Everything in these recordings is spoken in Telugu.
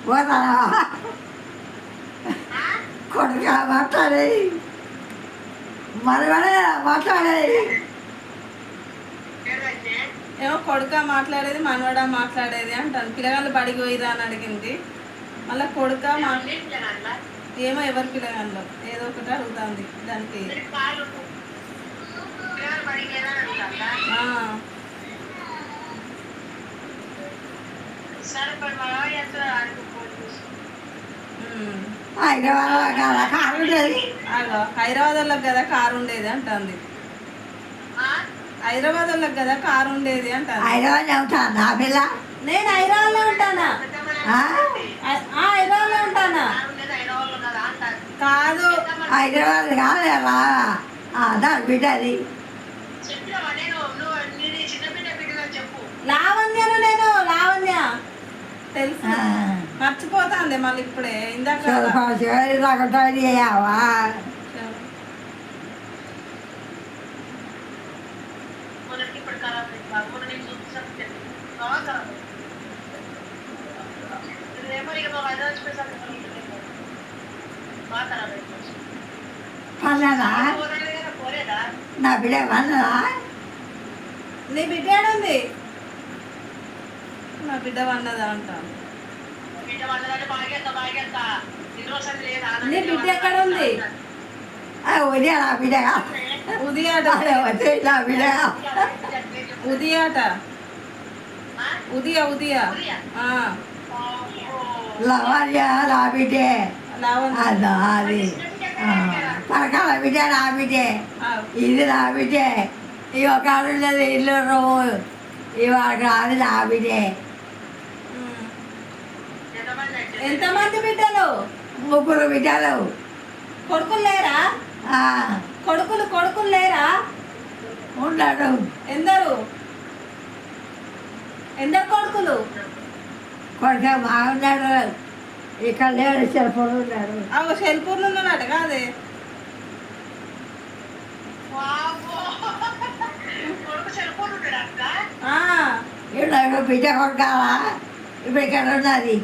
పోతానా కొడుక మాట్లాడేది మనవడే మాట్లాడేది ఏమో కొడుక మాట్లాడేది మనవడా మాట్లాడేది అంటాను. పిల్లగాళ్ళు బడికి పోయిరా అని అడిగింది. మళ్ళీ కొడుక ఏమో ఎవరి పిల్లగాళ్ళు ఏదో ఒకటి అడుగుతుంది దానికి. హైదరాబాద్ వాళ్ళకి కదా కారు ఉండేది అంటుంది. హైదరాబాద్ వాళ్ళకి కదా కారు ఉండేది అంటాను. హైదరాబాద్ ఉంటాను నా పిల్ల. నేను హైదరాబాద్లో ఉంటానా? హైదరాబాద్లో ఉంటానా? కాదు హైదరాబాద్ కాదు దాని బిడ్డది లావణ్యను. నేను లావణ్య తెలుసు, మర్చిపోతాంది మళ్ళీ ఇప్పుడే. ఇందాక నా బిడ్డ వన్నదా? నీ బిడ్డ ఏడుంది? నా బిడ్డ వన్నదా అంటాను. నీ బిడ్డ ఎక్కడ ఉంది? ఉదయ నా బిడ్డ ఉదయాట నా బిడ్డ ఉదయాట ఉదయ ఉదయ లవణ్య నా బిడ్డే. అది పరకాల బిడ్డ నా బిడ్డే. ఇది నా బిడ్డే. ఈ ఒక ఉండేది ఇల్లు రోజు ఇవాళ అది నా బిడ్డే. ఎంతమంది బిడ్డలు? 3 బిడ్డలు. కొడుకులు లేరా? కొడుకులు లేరా? ఉన్నాడు. ఎందరు కొడుకులు? కొడుక బాగున్నాడు. ఇక్కడ లేడు, సెల్ఫోన్ ఉన్నాడు. సెల్ఫోన్ ఉన్నాడు కాదే. బిడ్డ కొడుకాలా ఇప్పుడు ఇక్కడ ఉన్నది.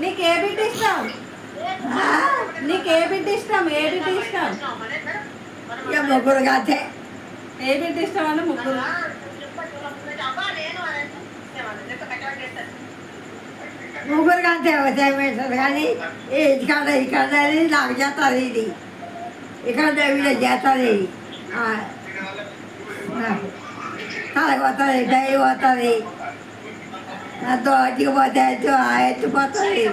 నీకే బిడ్డ ఇష్టం? నీకే బిడ్డ ఇష్టం? ఏ బిడ్డ ఇష్టం? ముగ్గురు కాతే. ఏ బిడ్డ ఇష్టం అంటే ముగ్గురు. ముగ్గురు కంటే వచ్చేస్తుంది కానీ ఇక్కడ నాకు చేస్తుంది. ఇది ఇక్కడ వీళ్ళ చేస్తుంది. తలకు పోతుంది, డై పోతుంది, దోటికి పోతే ఎత్తిపోతుంది.